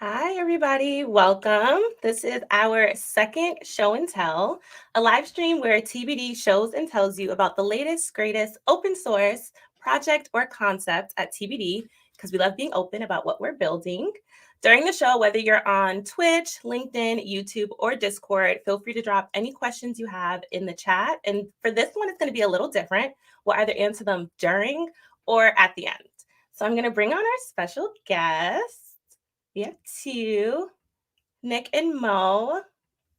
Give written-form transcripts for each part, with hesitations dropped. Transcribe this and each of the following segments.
Hi, everybody. Welcome. This is our second show and tell, a live stream where TBD shows and tells you about the latest, greatest open source project or concept at TBD, because we love being open about what we're building. During the show, whether you're on Twitch, LinkedIn, YouTube, or Discord, feel free to drop any questions you have in the chat. And for this one, it's going to be a little different. We'll either answer them during or at the end. So I'm going to bring on our special guest. We have two, Nick and Mo.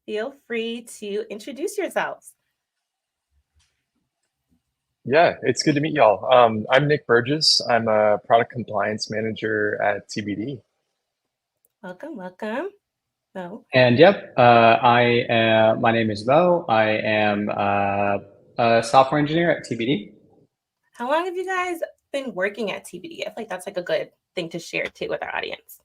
Feel free to introduce yourselves. Yeah, it's good to meet y'all. I'm Nick Burgess. I'm a product compliance manager at TBD. Welcome, welcome. Mo. And yep, my name is Moe. I am a software engineer at TBD. How long have you guys been working at TBD? I feel like that's like a good thing to share too with our audience.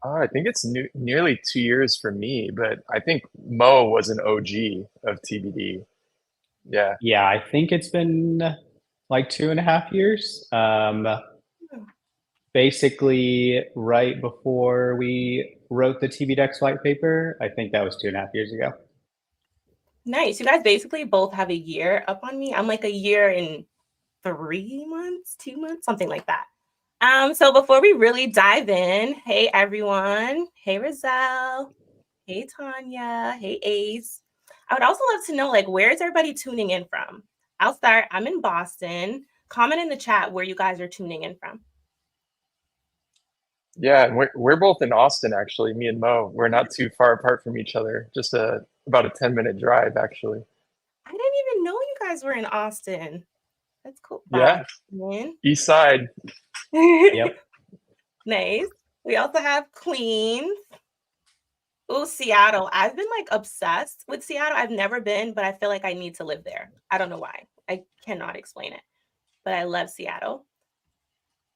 I think it's nearly 2 years for me, but I think Mo was an OG of TBD. Yeah. Yeah, I think it's been like 2.5 years. Basically, right before we wrote the TBDEX white paper, I think that was 2.5 years ago. Nice. You guys basically both have a year up on me. I'm like a year and 3 months, 2 months, something like that. So before we really dive in, hey everyone. Hey Roselle. Hey Tanya. Hey Ace. I would also love to know, like, where is everybody tuning in from? I'll start. I'm in Boston. Comment in the chat where you guys are tuning in from. Yeah, and we're both in Austin, actually, me and Mo. We're not too far apart from each other, just about a 10-minute drive, actually. I didn't even know you guys were in Austin. That's cool. Yeah, Boston. East Side. Yep. Nice. We also have Queens. Ooh, Seattle. I've been like obsessed with Seattle. I've never been, but I feel like I need to live there. I don't know why. I cannot explain it, but I love Seattle.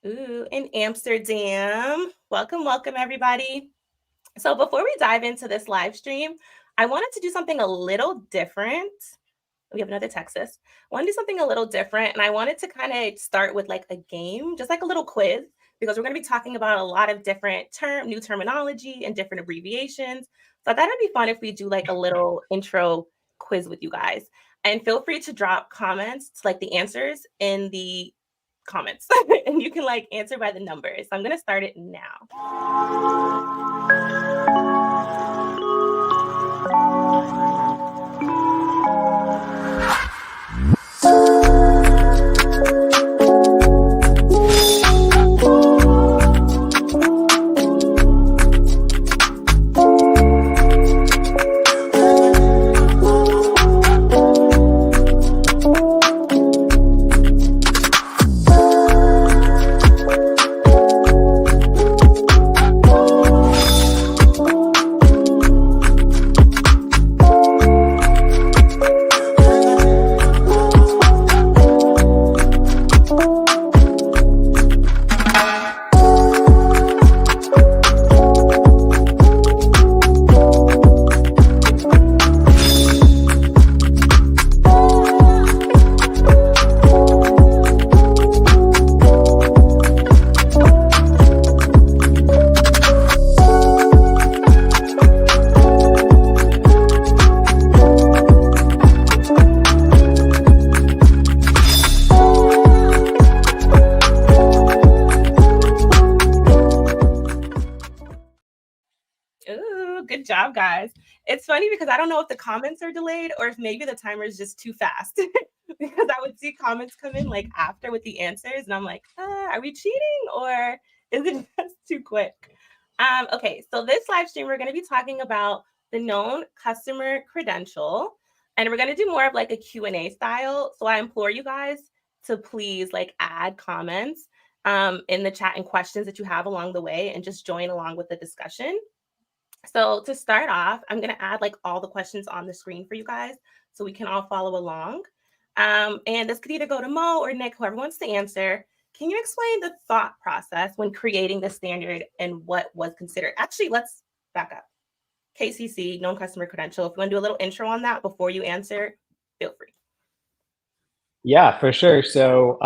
Ooh, in Amsterdam. Welcome, welcome, everybody. So before we dive into this live stream, I wanted to do something a little different. We have another Texas. I want to do something a little different, and I wanted to kind of start with like a game, just like a little quiz, because we're going to be talking about a lot of different new terminology and different abbreviations. So I thought it'd be fun if we do like a little intro quiz with you guys. And feel free to drop comments to like the answers in the comments, and you can like answer by the numbers. So I'm going to start it now. Good job, guys. It's funny because I don't know if the comments are delayed or if maybe the timer is just too fast because I would see comments come in like after with the answers and I'm like, are we cheating or is it just too quick? Okay, so this live stream, we're going to be talking about the known customer credential, and we're going to do more of like a Q&A style. So I implore you guys to please like add comments in the chat and questions that you have along the way and just join along with the discussion. So to start off, I'm going to add like all the questions on the screen for you guys so we can all follow along. And this could either go to Mo or Nick, whoever wants to answer. Can you explain the thought process when creating the standard and what was considered? Actually, let's back up. KCC, known customer credential. If you want to do a little intro on that before you answer, feel free. Yeah, for sure. So,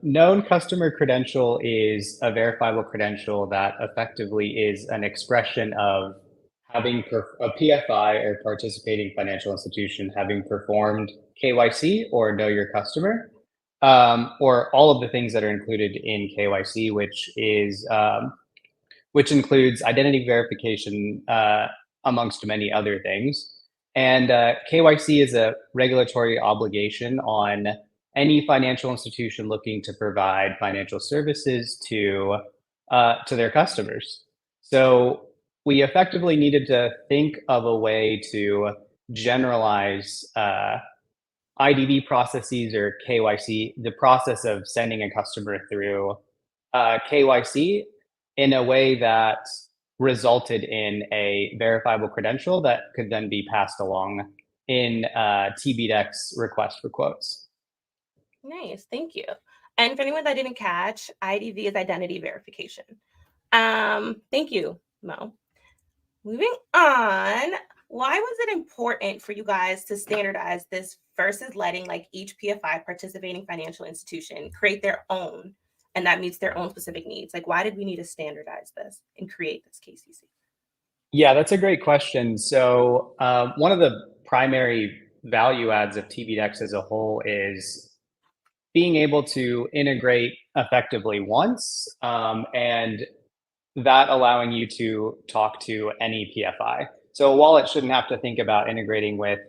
known customer credential is a verifiable credential that effectively is an expression of having a PFI or participating financial institution having performed KYC or know your customer, or all of the things that are included in KYC, which includes identity verification, amongst many other things. And KYC is a regulatory obligation on any financial institution looking to provide financial services to their customers. So we effectively needed to think of a way to generalize IDV processes or KYC, the process of sending a customer through KYC in a way that resulted in a verifiable credential that could then be passed along in TBDEX request for quotes. Nice, thank you. And for anyone that didn't catch, IDV is identity verification. Thank you, Mo. Moving on, why was it important for you guys to standardize this versus letting like each PFI participating financial institution create their own and that meets their own specific needs? Like, why did we need to standardize this and create this KCC? Yeah, that's a great question. So one of the primary value adds of TBDEX as a whole is being able to integrate effectively once, and that allowing you to talk to any PFI. So a wallet shouldn't have to think about integrating with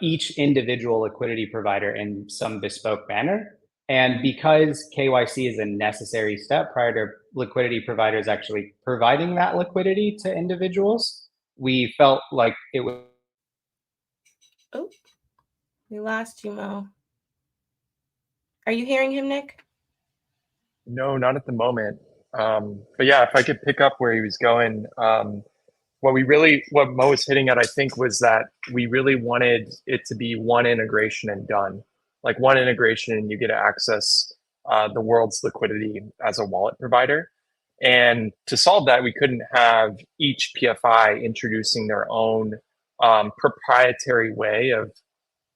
each individual liquidity provider in some bespoke manner. And because KYC is a necessary step prior to liquidity providers actually providing that liquidity to individuals, we felt like it was. Oh, we lost you, Mo. Are you hearing him, Nick? No, not at the moment. But yeah, if I could pick up where he was going, what Mo was hitting at, I think, was that we really wanted it to be one integration and done. Like one integration, and you get to access the world's liquidity as a wallet provider. And to solve that, we couldn't have each PFI introducing their own proprietary way of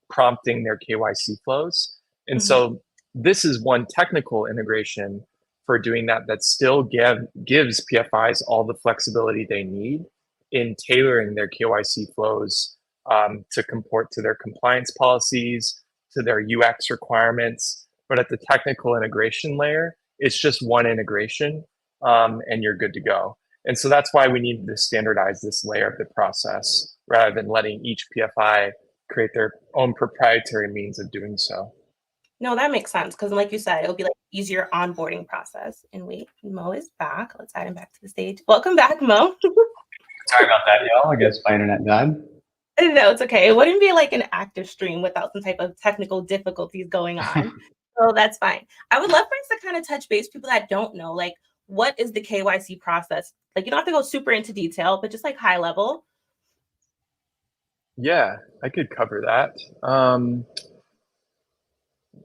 prompting their KYC flows. And so this is one technical integration for doing that that still gives PFIs all the flexibility they need in tailoring their KYC flows to comport to their compliance policies, to their UX requirements. But at the technical integration layer, it's just one integration and you're good to go. And so that's why we needed to standardize this layer of the process rather than letting each PFI create their own proprietary means of doing so. No, that makes sense because, like you said, it'll be like easier onboarding process. And wait, Mo is back. Let's add him back to the stage. Welcome back, Mo. Sorry about that, y'all. I guess my internet died. No, it's okay. It wouldn't be like an active stream without some type of technical difficulties going on. So that's fine. I would love for us to kind of touch base people that don't know, like, what is the KYC process? Like, you don't have to go super into detail, but just like high level. Yeah, I could cover that.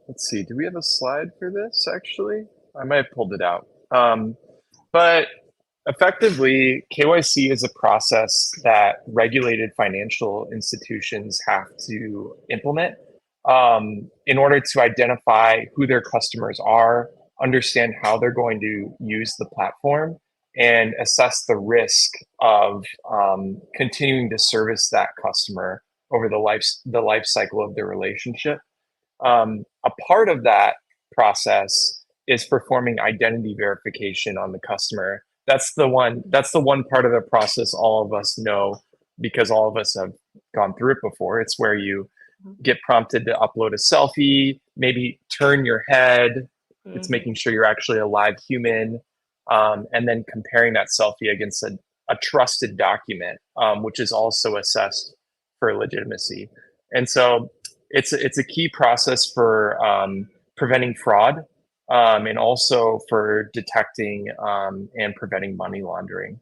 Let's see. Do we have a slide for this, actually? I might have pulled it out. But effectively, KYC is a process that regulated financial institutions have to implement in order to identify who their customers are, understand how they're going to use the platform, and assess the risk of continuing to service that customer over the life cycle of their relationship. A part of that process is performing identity verification on the customer. That's the one part of the process all of us know because all of us have gone through it before. It's where you get prompted to upload a selfie, maybe turn your head. It's making sure you're actually a live human, and then comparing that selfie against a trusted document, which is also assessed for legitimacy. And so it's a key process for preventing fraud and also for detecting and preventing money laundering.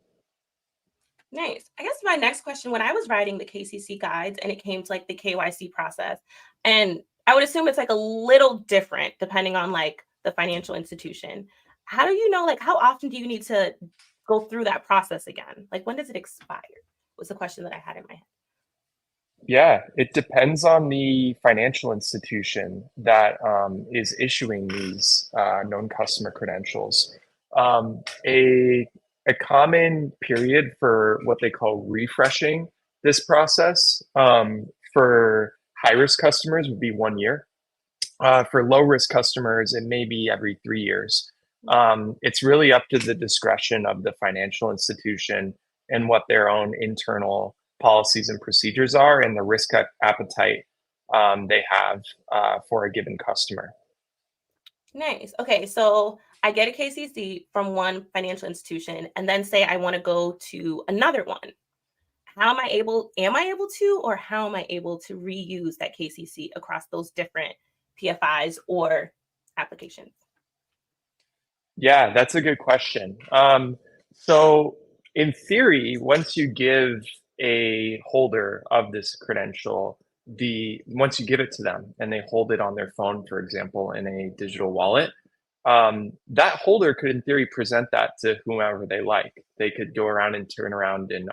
Nice. I guess my next question, when I was writing the KCC guides and it came to like the KYC process, and I would assume it's like a little different depending on like the financial institution. How do you know, like, how often do you need to go through that process again? Like, when does it expire? Was the question that I had in my head. Yeah, it depends on the financial institution that is issuing these known customer credentials. Um, a, a common period for what they call refreshing this process for high risk customers would be 1 year. For low risk customers, it may be every 3 years. It's really up to the discretion of the financial institution and what their own internal policies and procedures are and the risk appetite they have for a given customer. Nice. Okay, so I get a KCC from one financial institution, and then say I want to go to another one. How am I able to, or how am I able to reuse that KCC across those different PFIs or applications? Yeah, that's a good question. So, in theory, once you give a holder of this credential, once you give it to them and they hold it on their phone, for example, in a digital wallet, that holder could, in theory, present that to whomever they like. They could go around and turn around and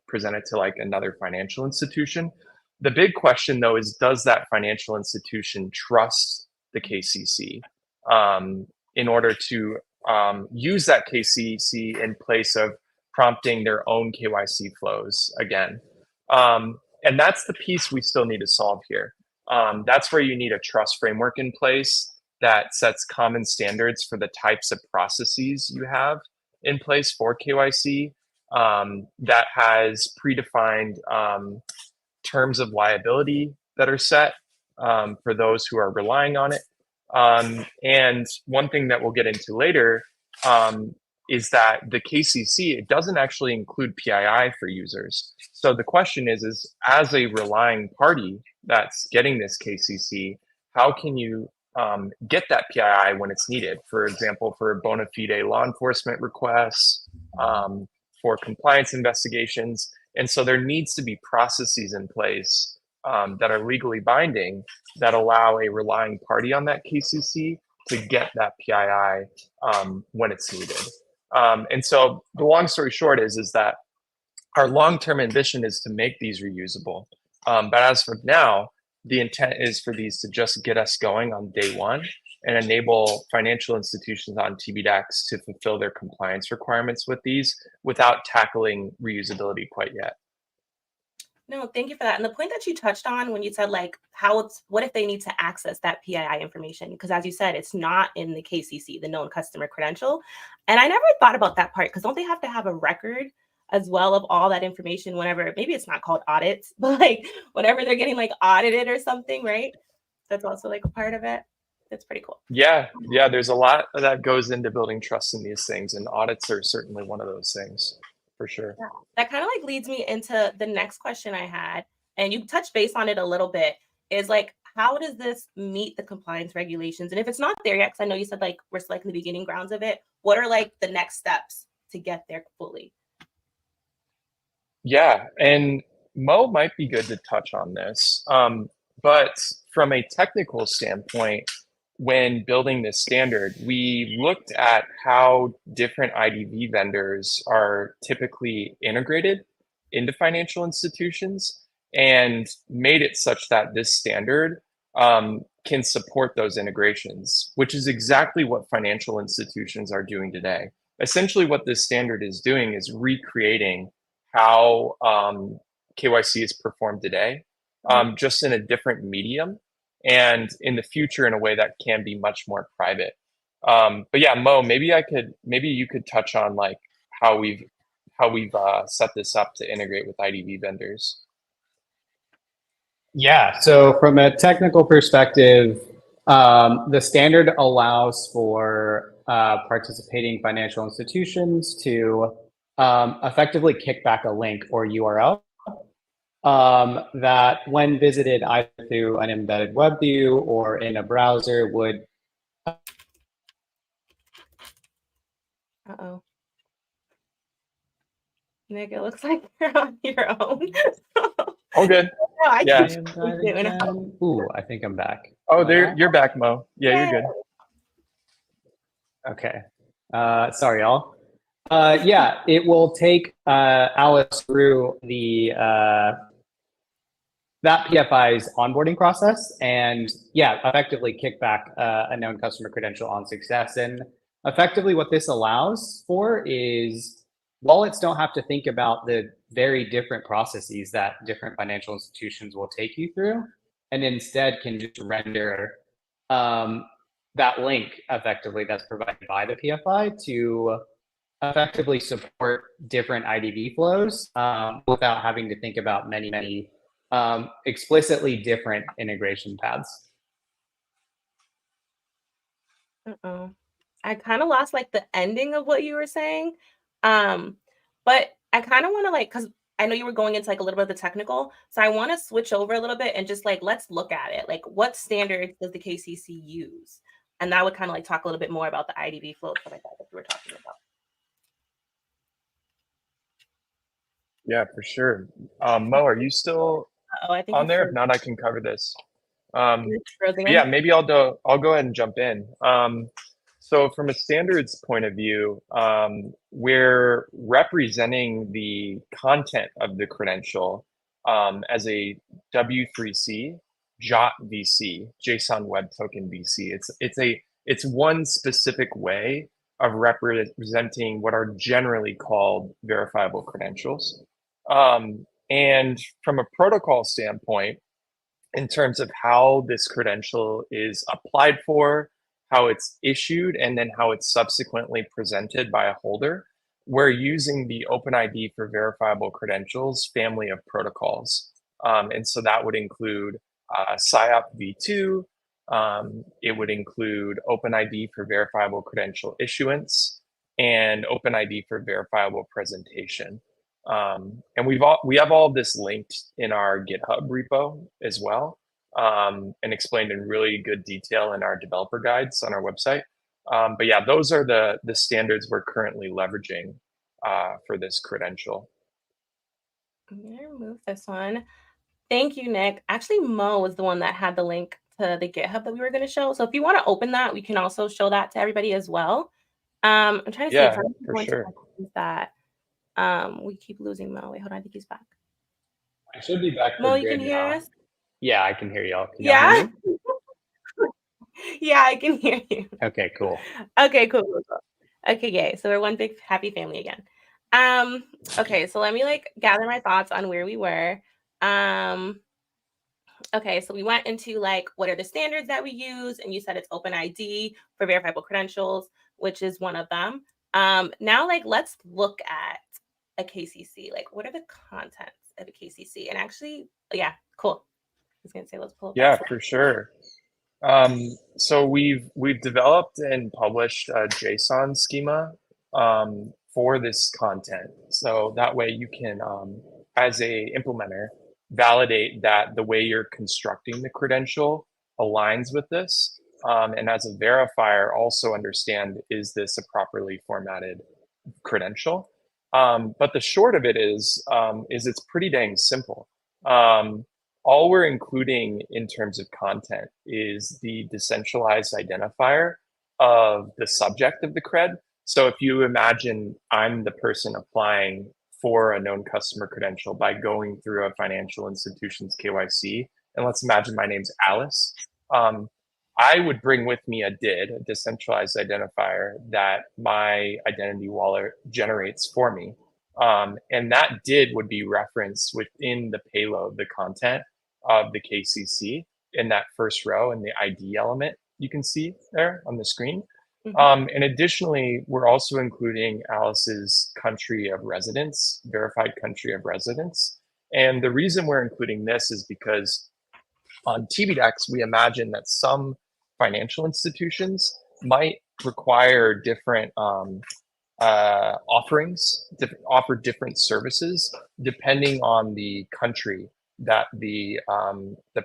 present it to like another financial institution. The big question, though, is does that financial institution trust the KCC? In order to use that KCC in place of prompting their own KYC flows again. And that's the piece we still need to solve here. That's where you need a trust framework in place that sets common standards for the types of processes you have in place for KYC, that has predefined terms of liability that are set for those who are relying on it. And one thing that we'll get into later is that the KCC, it doesn't actually include PII for users. So the question is as a relying party that's getting this KCC, how can you get that PII when it's needed? For example, for bona fide law enforcement requests, for compliance investigations. And so there needs to be processes in place that are legally binding that allow a relying party on that KCC to get that PII when it's needed. And so the long story short is that our long-term ambition is to make these reusable. But as for now, the intent is for these to just get us going on day one and enable financial institutions on TBDEX to fulfill their compliance requirements with these without tackling reusability quite yet. No, thank you for that. And the point that you touched on when you said like what if they need to access that PII information? Because as you said, it's not in the KCC, the known customer credential. And I never thought about that part because don't they have to have a record as well of all that information whenever, maybe it's not called audits, but like whenever they're getting like audited or something, right? That's also like a part of it. That's pretty cool. Yeah, there's a lot that goes into building trust in these things, and audits are certainly one of those things. For sure. Yeah. That kind of like leads me into the next question I had, and you touched base on it a little bit, is like, how does this meet the compliance regulations? And if it's not there yet, because I know you said like we're selecting the beginning grounds of it, what are like the next steps to get there fully? Yeah, and Mo might be good to touch on this. But from a technical standpoint, when building this standard, we looked at how different IDV vendors are typically integrated into financial institutions and made it such that this standard can support those integrations, which is exactly what financial institutions are doing today. Essentially, what this standard is doing is recreating how KYC is performed today, just in a different medium, and in the future in a way that can be much more private. But yeah, Mo, maybe you could touch on like how we've set this up to integrate with IDV vendors. Yeah, so from a technical perspective, the standard allows for participating financial institutions to effectively kick back a link or URL that when visited either through an embedded web view or in a browser would... Uh-oh. Nick, it looks like you're on your own. All good. No, I Yeah. Ooh, I think I'm back. Oh, you're back, Mo. Yeah, you're good. Okay. Sorry, y'all. Yeah, it will take Alice through the that PFI's onboarding process, and yeah, effectively kick back a known customer credential on success. And effectively what this allows for is wallets don't have to think about the very different processes that different financial institutions will take you through, and instead can just render that link effectively that's provided by the PFI to effectively support different IDV flows without having to think about many explicitly different integration paths. Uh-oh. I kind of lost like the ending of what you were saying. But I kind of want to like, because I know you were going into like a little bit of the technical. So I want to switch over a little bit and just like, let's look at it. Like what standards does the KCC use? And that would kind of like talk a little bit more about the IDV flow, stuff like that we were talking about. Yeah, for sure. Mo, are you still I think on there? If not, I can cover this. Yeah, maybe I'll go ahead and jump in. So from a standards point of view, we're representing the content of the credential as a W3C JOT VC, JSON Web Token VC. It's one specific way of representing what are generally called verifiable credentials. And from a protocol standpoint, in terms of how this credential is applied for, how it's issued, and then how it's subsequently presented by a holder, we're using the OpenID for verifiable credentials family of protocols. And so that would include SIOP v2, it would include OpenID for verifiable credential issuance, and OpenID for verifiable presentation. And we have all this linked in our GitHub repo as well, and explained in really good detail in our developer guides on our website. But yeah, those are the standards we're currently leveraging for this credential. I'm gonna remove this one. Thank you, Nick. Actually, Mo was the one that had the link to the GitHub that we were going to show. So if you want to open that, we can also show that to everybody as well. I'm trying to see if I'm going to that. We keep losing Mo. Wait, hold on. I think he's back. I should be back. Mo, you can hear us? Yeah, I can hear y'all. Yeah. Yeah, I can hear you. Okay, cool. Okay, cool. Okay, yay. So we're one big happy family again. Okay, so let me like gather my thoughts on where we were. Okay, so we went into like what are the standards that we use, and you said it's OpenID for verifiable credentials, which is one of them. Now like let's look at a KCC. Like what are the contents of a KCC? And actually, yeah, cool. I was gonna say let's pull up. Yeah, for sure. So we've developed and published a JSON schema for this content. So that way you can, as a implementer, validate that the way you're constructing the credential aligns with this. And as a verifier, also understand, is this a properly formatted credential? But the short of it is it's pretty dang simple. All we're including in terms of content is the decentralized identifier of the subject of the cred. So if you imagine I'm the person applying for a known customer credential by going through a financial institution's KYC, and let's imagine my name's Alice, I would bring with me a DID, a decentralized identifier that my identity wallet generates for me. And that DID would be referenced within the payload, the content of the KCC in that first row in the ID element you can see there on the screen. Mm-hmm. And additionally, we're also including Alice's country of residence, verified country of residence. And the reason we're including this is because on TBDEX, we imagine that some financial institutions might require different offerings, offer different services depending on the country that the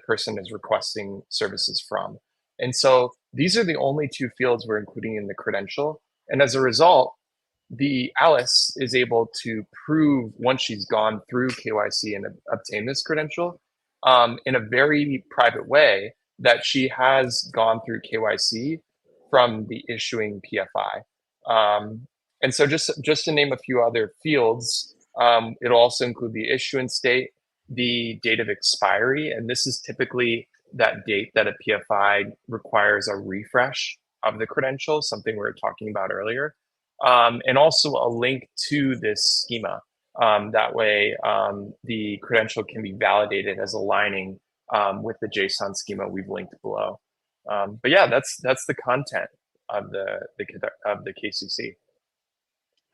person is requesting services from. And so these are the only two fields we're including in the credential. And as a result, the Alice is able to prove once she's gone through KYC and obtained this credential in a very private way that she has gone through KYC from the issuing PFI. And so just to name a few other fields, it'll also include the issuance date, the date of expiry, and this is typically that date that a PFI requires a refresh of the credential, something we were talking about earlier, and also a link to this schema. That way, the credential can be validated as aligning with the JSON schema we've linked below. But yeah, that's the content of the KCC.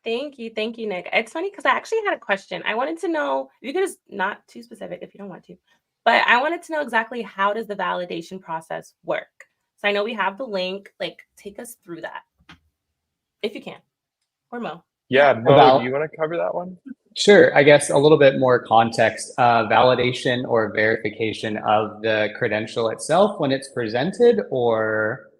Thank you, Nick. It's funny because I actually had a question. I wanted to know, you can just not too specific if you don't want to, but I wanted to know exactly how does the validation process work? So I know we have the link, like take us through that if you can, or Mo. Yeah, Mo, do you want to cover that one? Sure. I guess a little bit more context, validation or verification of the credential itself when it's presented, or?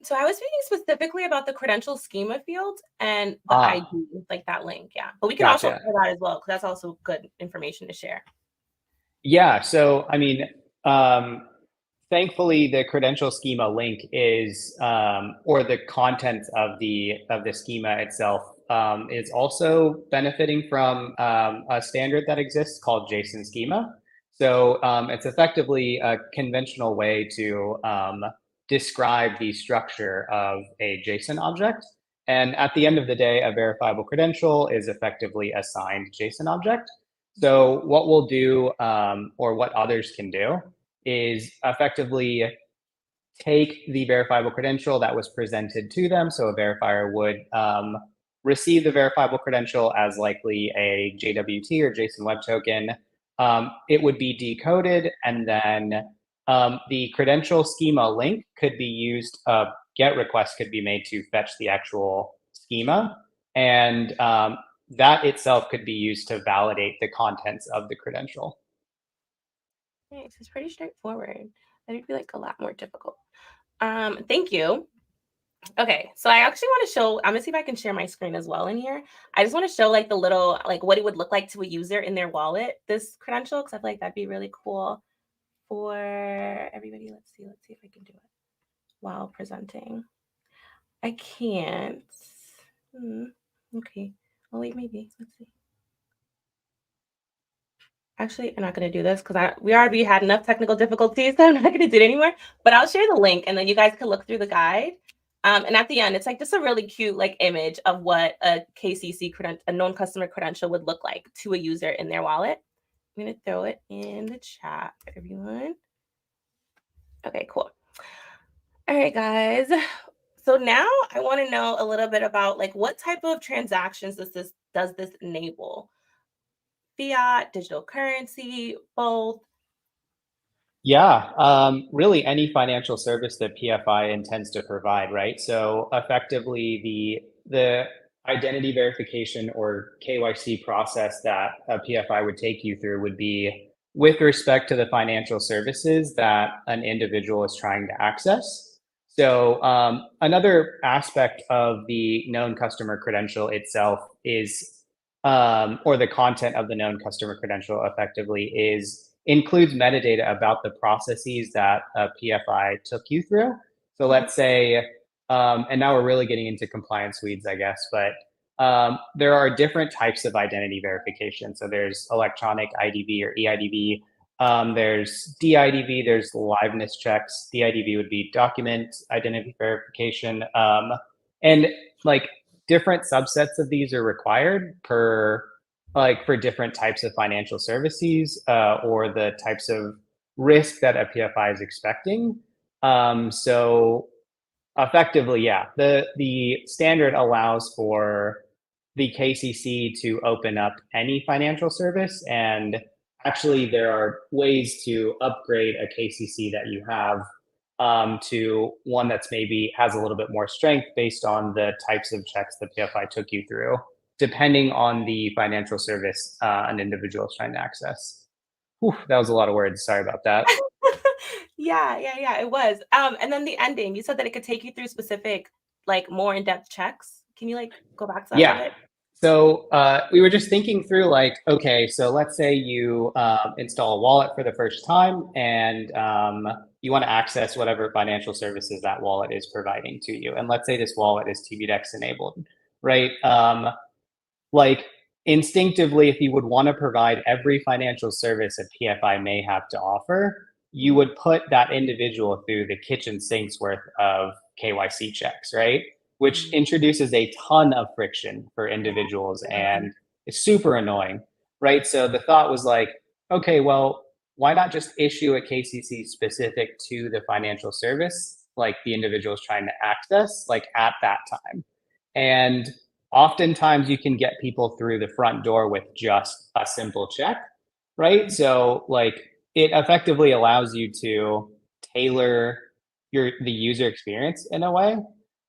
So I was speaking specifically about the credential schema field and the ID, like that link. Yeah. But we can also cover that as well, because that's also good information to share. Yeah. So, I mean, thankfully, the credential schema link is, or the contents of the schema itself is also benefiting from a standard that exists called JSON schema. So it's effectively a conventional way to describe the structure of a JSON object. And at the end of the day, a verifiable credential is effectively a signed JSON object. So what we'll do, or what others can do, is effectively take the verifiable credential that was presented to them. So a verifier would receive the verifiable credential as likely a JWT or JSON Web Token. It would be decoded, and then the credential schema link could be used, GET request could be made to fetch the actual schema, and that itself could be used to validate the contents of the credential. Nice. It's pretty straightforward. That would be like a lot more difficult. Thank you. Okay, so I actually want to show, I'm gonna see if I can share my screen as well in here. I just want to show like the little, like what it would look like to a user in their wallet, this credential, because I feel like that'd be really cool for everybody. Let's see if I can do it while presenting. I can't. Okay. Oh wait, maybe. Let's see. Actually, I'm not going to do this because we already had enough technical difficulties, so I'm not going to do it anymore. But I'll share the link, and then you guys can look through the guide. And at the end, it's like just a really cute like image of what a KCC a known customer credential would look like to a user in their wallet. I'm going to throw it in the chat for everyone. Okay, cool. All right, guys. So now I want to know a little bit about like what type of transactions does this enable? Fiat, digital currency, both? Yeah, really any financial service that PFI intends to provide, right? So effectively the identity verification or KYC process that a PFI would take you through would be with respect to the financial services that an individual is trying to access. So another aspect of the known customer credential itself is, or the content of the known customer credential effectively includes metadata about the processes that a PFI took you through. So let's say, and now we're really getting into compliance weeds, I guess, but there are different types of identity verification. So there's electronic IDV or EIDV. There's DIDV, there's liveness checks. DIDV would be document identity verification. And like different subsets of these are required for different types of financial services or the types of risk that a PFI is expecting. So effectively, yeah, the standard allows for the KCC to open up any financial service, and actually there are ways to upgrade a KCC that you have to one that's maybe has a little bit more strength based on the types of checks the PFI took you through, depending on the financial service an individual is trying to access. Whew, that was a lot of words. Sorry about that. Yeah, it was. And then the ending, you said that it could take you through specific, like more in-depth checks. Can you like go back to that a little bit? So we were just thinking through like, okay, so let's say you install a wallet for the first time and you want to access whatever financial services that wallet is providing to you. And let's say this wallet is TBDEX enabled, right? Like instinctively, if you would want to provide every financial service a PFI may have to offer, you would put that individual through the kitchen sink's worth of KYC checks, right? Which introduces a ton of friction for individuals and it's super annoying, right? So the thought was like, okay, well, why not just issue a KCC specific to the financial service, like the individual is trying to access, like at that time? And oftentimes you can get people through the front door with just a simple check, right? So like it effectively allows you to tailor the user experience in a way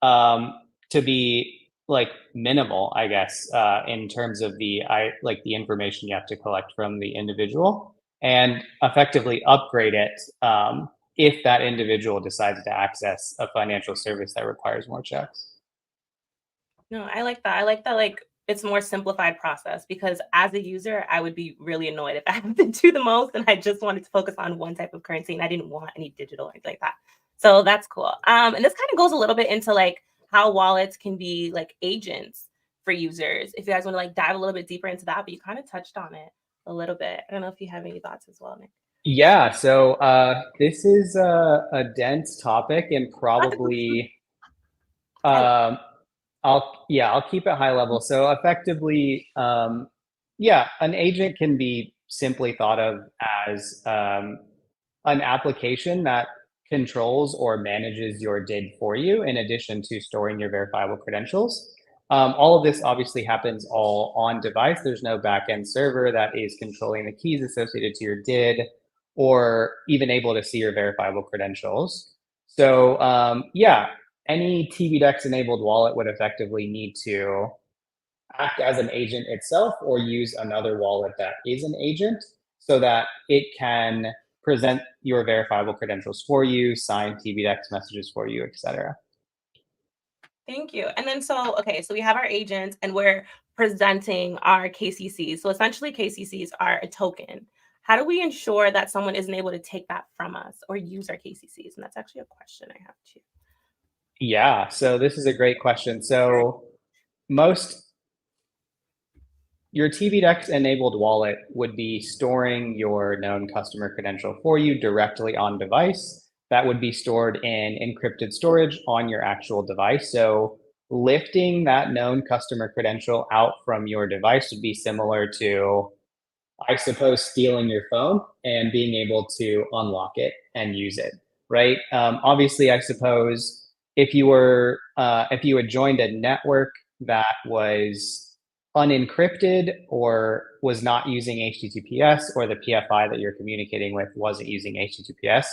to be like minimal, I guess, in terms of the information you have to collect from the individual, and effectively upgrade it if that individual decides to access a financial service that requires more checks. No, I like that. I like that, like, it's more simplified process because as a user, I would be really annoyed if I had to do the most and I just wanted to focus on one type of currency and I didn't want any digital or anything like that. So that's cool. And this kind of goes a little bit into like how wallets can be like agents for users. If you guys want to like dive a little bit deeper into that, but you kind of touched on it a little bit. I don't know if you have any thoughts as well, Nick. Yeah, so this is a dense topic and probably I'll keep it high level. So effectively, yeah, an agent can be simply thought of as an application that controls or manages your DID for you in addition to storing your verifiable credentials. All of this obviously happens all on device. There's no backend server that is controlling the keys associated to your DID or even able to see your verifiable credentials. So yeah, any TVDEX enabled wallet would effectively need to act as an agent itself or use another wallet that is an agent so that it can present your verifiable credentials for you, sign TVDEX messages for you, etc. Thank you. And then okay, so we have our agents and we're presenting our KCCs. So essentially KCCs are a token. How do we ensure that someone isn't able to take that from us or use our KCCs? And that's actually a question I have too. Yeah, so this is a great question. So your TVDEX enabled wallet would be storing your known customer credential for you directly on device. That would be stored in encrypted storage on your actual device. So lifting that known customer credential out from your device would be similar to, I suppose, stealing your phone and being able to unlock it and use it, right? Obviously, I suppose if you had joined a network that was unencrypted or was not using HTTPS, or the PFI that you're communicating with wasn't using HTTPS,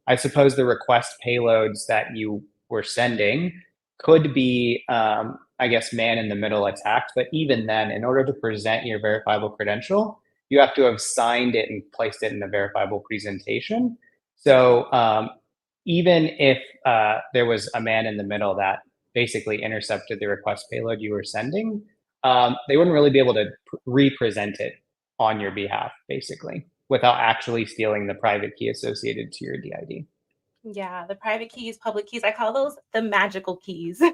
I suppose the request payloads that you were sending could be, I guess, man-in-the-middle attacked. But even then, in order to present your verifiable credential, you have to have signed it and placed it in a verifiable presentation. So even if there was a man in the middle that basically intercepted the request payload you were sending, they wouldn't really be able to represent it on your behalf, basically, without actually stealing the private key associated to your DID. Yeah, the private keys, public keys, I call those the magical keys. I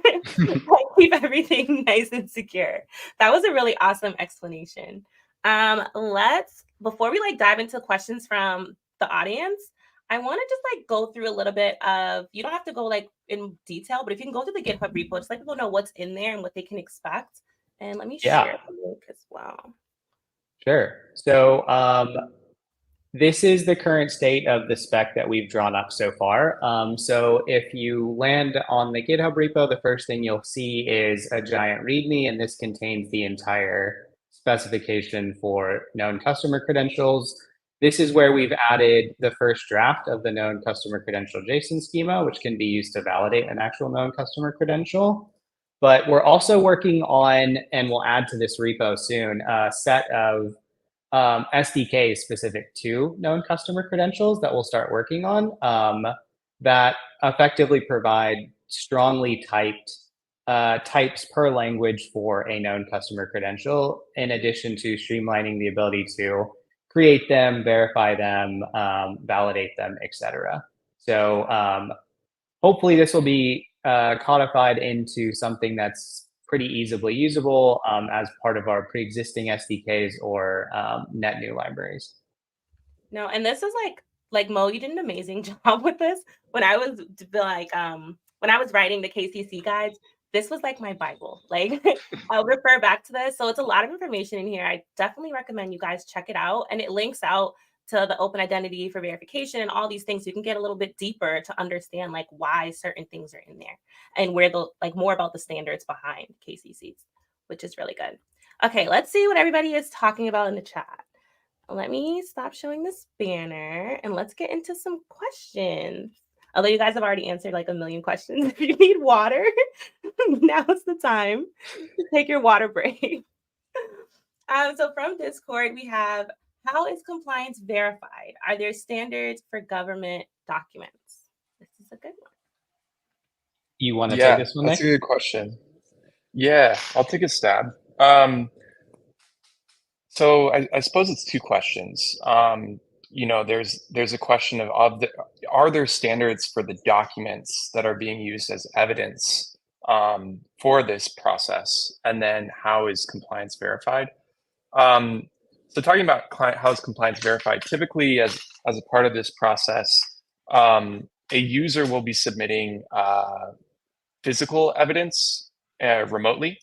keep everything nice and secure. That was a really awesome explanation. Before we like dive into questions from the audience, I want to just like go through a little bit of, you don't have to go like in detail, but if you can go to the GitHub repo, just let people know what's in there and what they can expect. And let me share the link as well. Sure. So this is the current state of the spec that we've drawn up so far. So if you land on the GitHub repo, the first thing you'll see is a giant README, and this contains the entire specification for known customer credentials. This is where we've added the first draft of the known customer credential JSON schema, which can be used to validate an actual known customer credential. But we're also working on, and we'll add to this repo soon, a set of SDKs specific to known customer credentials that we'll start working on that effectively provide strongly typed types per language for a known customer credential, in addition to streamlining the ability to create them, verify them, validate them, etc. So hopefully this will be codified into something that's pretty easily usable as part of our pre-existing SDKs or net new libraries. No, and this is like Mo, you did an amazing job with this. When I was when I was writing the KCC guides, this was like my Bible. Like I'll refer back to this. So it's a lot of information in here. I definitely recommend you guys check it out. And it links out to the open identity for verification and all these things. So you can get a little bit deeper to understand like why certain things are in there and where the like more about the standards behind KCCs, which is really good. Okay, let's see what everybody is talking about in the chat. Let me stop showing this banner and let's get into some questions. Although you guys have already answered like a million questions. If you need water, now's the time to take your water break. So from Discord, we have, how is compliance verified? Are there standards for government documents? This is a good one. You want to take this one, Nick? That's a good question. Yeah, I'll take a stab. So I suppose it's two questions. There's a question of are there standards for the documents that are being used as evidence for this process, and then how is compliance verified? So talking about how is compliance verified, typically as a part of this process, a user will be submitting physical evidence remotely.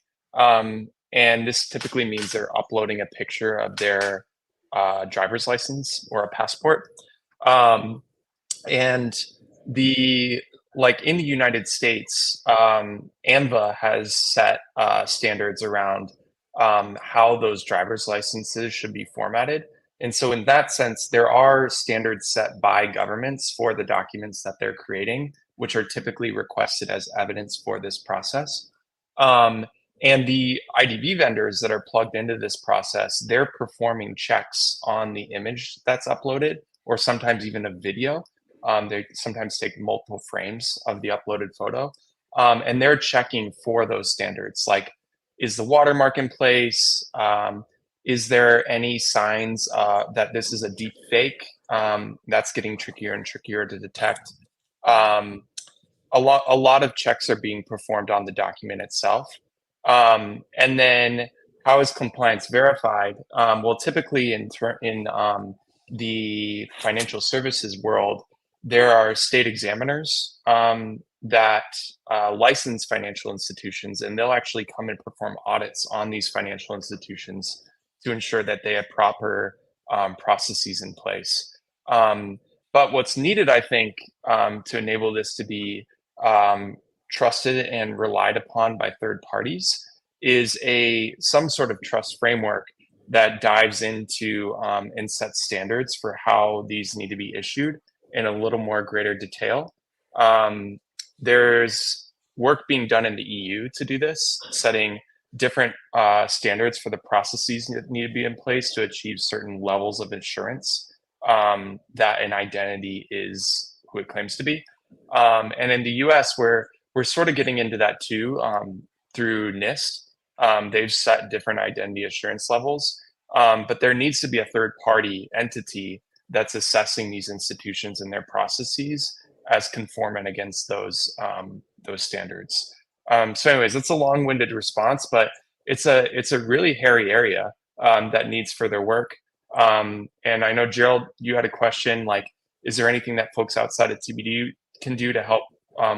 And this typically means they're uploading a picture of their driver's license or a passport. And in the United States, AMVA has set standards around how those driver's licenses should be formatted. And so in that sense, there are standards set by governments for the documents that they're creating, which are typically requested as evidence for this process. And the IDV vendors that are plugged into this process, they're performing checks on the image that's uploaded, or sometimes even a video. They sometimes take multiple frames of the uploaded photo. And they're checking for those standards, like, is the watermark in place? Is there any signs that this is a deep fake? That's getting trickier and trickier to detect. A lot of checks are being performed on the document itself. And then how is compliance verified? Well, typically in the financial services world, there are state examiners that license financial institutions, and they'll actually come and perform audits on these financial institutions to ensure that they have proper processes in place. But what's needed, I think, to enable this to be trusted and relied upon by third parties is some sort of trust framework that dives into and sets standards for how these need to be issued in a little more greater detail. There's work being done in the EU to do this, setting different standards for the processes that need to be in place to achieve certain levels of assurance that an identity is who it claims to be. And in the US, we're sort of getting into that too through NIST. They've set different identity assurance levels, but there needs to be a third party entity that's assessing these institutions and their processes as conformant against those standards. So anyways, it's a long-winded response, but it's a really hairy area that needs further work. And I know, Gerald, you had a question, like, is there anything that folks outside of TBD can do to help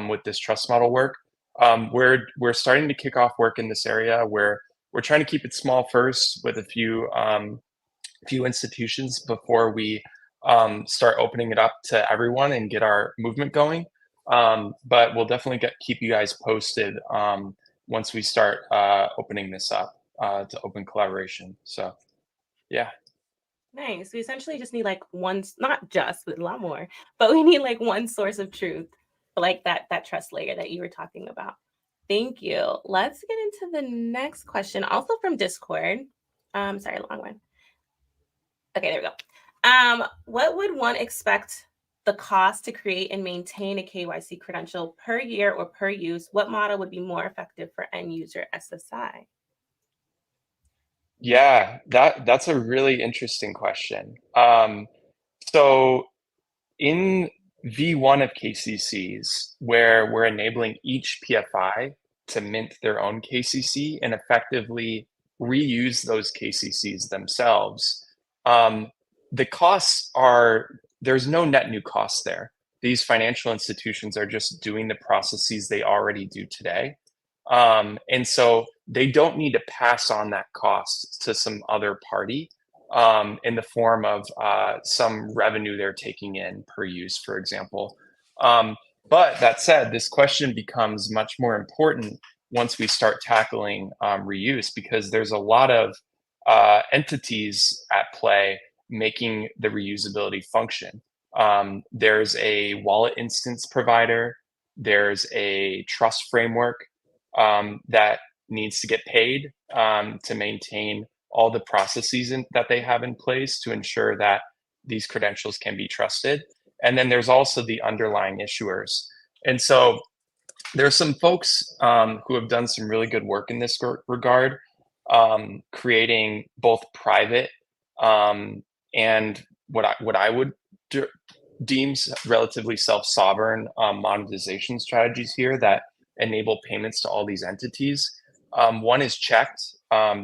with this trust model work? We're starting to kick off work in this area where we're trying to keep it small first with a few institutions before we start opening it up to everyone and get our movement going. But we'll definitely keep you guys posted once we start opening this up to open collaboration. So, yeah. Nice. We essentially just need like one, not just, but a lot more, but we need like one source of truth, like that trust layer that you were talking about. Thank you. Let's get into the next question, also from Discord. Sorry, long one. Okay, there we go. What would one expect the cost to create and maintain a KYC credential per year or per use? What model would be more effective for end user SSI? Yeah, that's a really interesting question. So in V1 of KCCs, where we're enabling each PFI to mint their own KCC and effectively reuse those KCCs themselves. The costs there's no net new costs there. These financial institutions are just doing the processes they already do today. And so they don't need to pass on that cost to some other party in the form of some revenue they're taking in per use, for example. But that said, this question becomes much more important once we start tackling reuse, because there's a lot of entities at play making the reusability function. There's a wallet instance provider, there's a trust framework that needs to get paid to maintain all the processes that they have in place to ensure that these credentials can be trusted. And then there's also the underlying issuers. And so there's some folks who have done some really good work in this regard, creating both private and what I would deem relatively self-sovereign monetization strategies here that enable payments to all these entities. One is checked.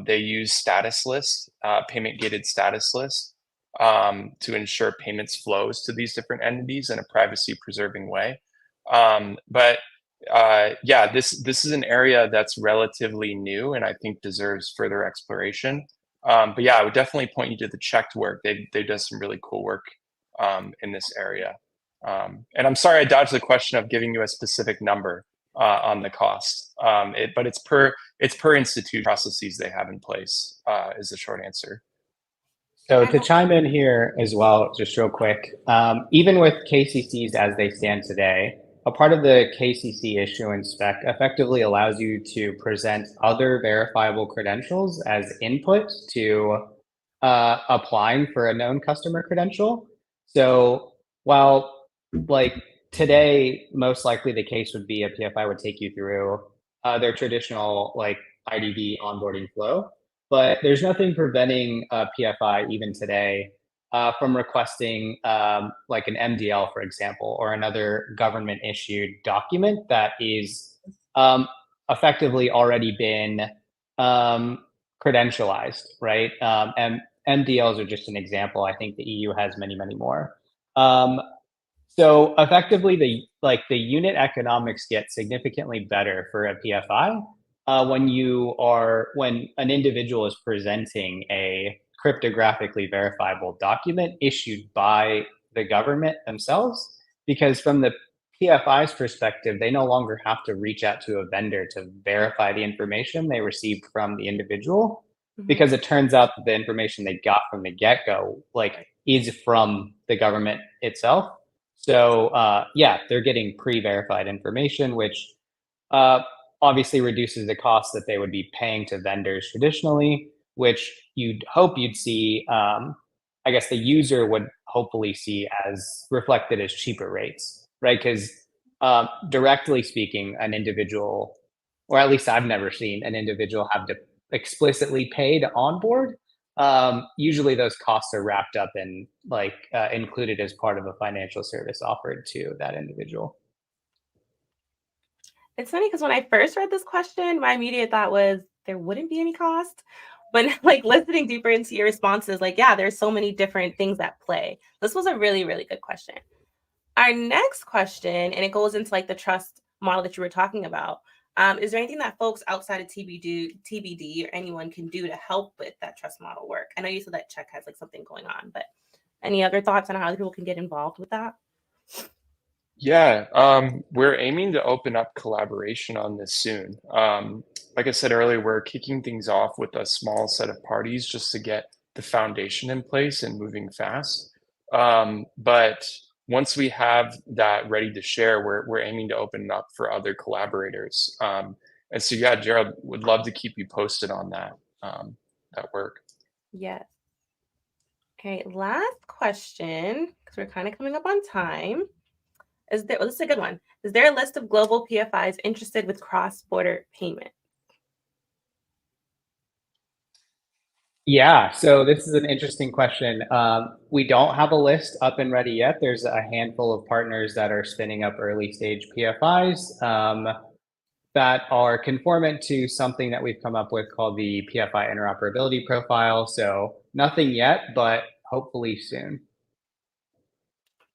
They use status lists, payment gated status lists, to ensure payments flows to these different entities in a privacy preserving way. But this is an area that's relatively new and I think deserves further exploration. But yeah, I would definitely point you to the checked work. They done some really cool work in this area. And I'm sorry I dodged the question of giving you a specific number on the cost. But it's per institute processes they have in place is the short answer. So to chime in here as well, just real quick, even with KCCs as they stand today, a part of the KCC issuance spec effectively allows you to present other verifiable credentials as input to applying for a known customer credential. So while like today, most likely the case would be a PFI would take you through their traditional like IDB onboarding flow, but there's nothing preventing a PFI even today from requesting like an MDL, for example, or another government issued document that is effectively already been credentialized, right? And MDLs are just an example. I think the EU has many, many more. So effectively, the unit economics get significantly better for a PFI when an individual is presenting a cryptographically verifiable document issued by the government themselves, because from the PFI's perspective, they no longer have to reach out to a vendor to verify the information they received from the individual, because it turns out that the information they got from the get-go is from the government itself. So yeah, they're getting pre-verified information, which obviously reduces the cost that they would be paying to vendors traditionally, which you'd hope you'd see, I guess the user would hopefully see as reflected as cheaper rates, right? Because directly speaking, an individual, or at least I've never seen an individual have to explicitly pay to onboard. Usually those costs are wrapped up and included as part of a financial service offered to that individual. It's funny because when I first read this question, my immediate thought was there wouldn't be any cost. But listening deeper into your responses, yeah, there's so many different things at play. This was a really, really good question. Our next question, and it goes into the trust model that you were talking about. Is there anything that folks outside of TBD or anyone can do to help with that trust model work? I know you said that Check has something going on, but any other thoughts on how other people can get involved with that? Yeah, we're aiming to open up collaboration on this soon. Like I said earlier, we're kicking things off with a small set of parties just to get the foundation in place and moving fast. But once we have that ready to share, we're aiming to open it up for other collaborators. And so, yeah, Gerald, would love to keep you posted on that work. Yes. Okay, last question, because we're kind of coming up on time. This is a good one. Is there a list of global PFIs interested with cross-border payment? Yeah, so this is an interesting question. We don't have a list up and ready yet. There's a handful of partners that are spinning up early stage PFIs. that are conformant to something that we've come up with called the PFI interoperability profile. So nothing yet, but hopefully soon.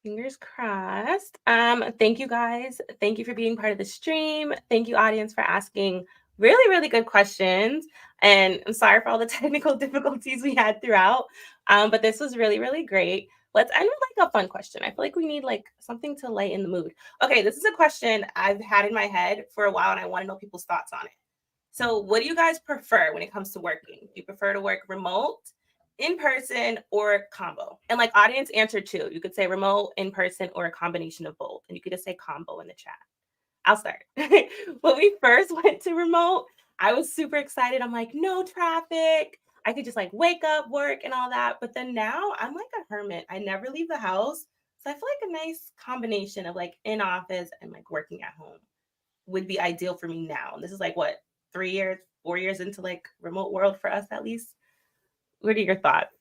Fingers crossed. Thank you guys. Thank you for being part of the stream. Thank you, audience, for asking really, really good questions. And I'm sorry for all the technical difficulties we had throughout. But this was really, really great. Let's end with like a fun question. I feel like we need like something to lighten the mood. Okay, this is a question I've had in my head for a while, and I want to know people's thoughts on it. So what do you guys prefer when it comes to working? Do you prefer to work remote, in person, or combo? And like audience answer too. You could say remote, in person, or a combination of both. And you could just say combo in the chat. I'll start. When we first went to remote, I was super excited. I'm like, no traffic. I could just like wake up, work, and all that. But then now I'm like a hermit. I never leave the house. So I feel like a nice combination of like in office and like working at home would be ideal for me now. This is like what, 3 years, 4 years into like remote world for us at least. What are your thoughts?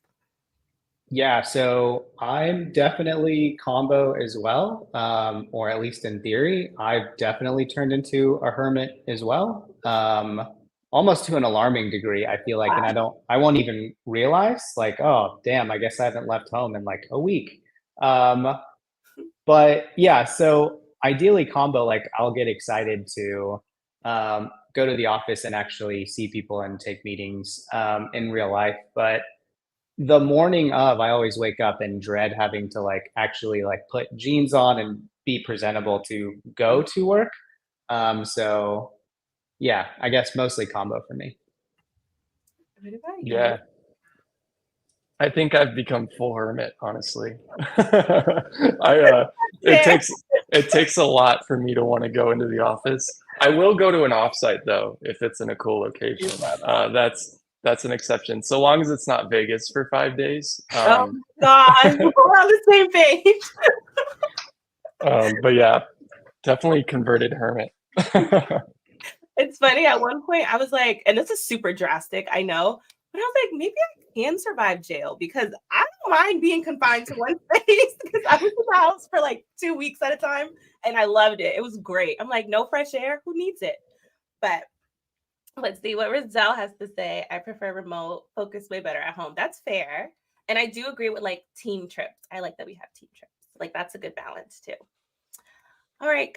Yeah, so I'm definitely combo as well, or at least in theory. I've definitely turned into a hermit as well, almost to an alarming degree, I feel like, and I won't even realize, like, oh, damn, I guess I haven't left home in like a week. But yeah, so ideally combo, like I'll get excited to go to the office and actually see people and take meetings in real life. But the morning of, I always wake up and dread having to like actually like put jeans on and be presentable to go to work. So yeah, I guess mostly combo for me. What about you? Yeah. I think I've become full hermit, honestly. It takes a lot for me to want to go into the office. I will go to an offsite though, if it's in a cool location. That's an exception, so long as it's not Vegas for 5 days. Oh gosh, we're on the same page. But yeah, definitely converted hermit. It's funny. At one point, I was like, and this is super drastic, I know, but I was like, maybe I can survive jail because I don't mind being confined to one space because I was in the house for like 2 weeks at a time and I loved it. It was great. I'm like, no fresh air. Who needs it? But let's see what Rizal has to say. I prefer remote, focus way better at home. That's fair. And I do agree with like team trips. I like that we have team trips. Like that's a good balance too. All right,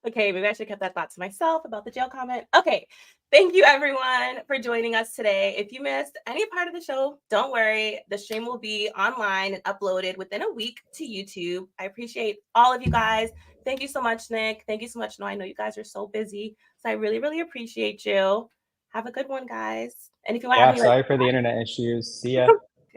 okay, maybe I should have kept that thought to myself about the jail comment. Okay, thank you everyone for joining us today. If you missed any part of the show, don't worry. The stream will be online and uploaded within a week to YouTube. I appreciate all of you guys. Thank you so much, Nick. Thank you so much. No, I know you guys are so busy, so I really, really appreciate you. Have a good one, guys. And if you want sorry for the internet issues. See ya.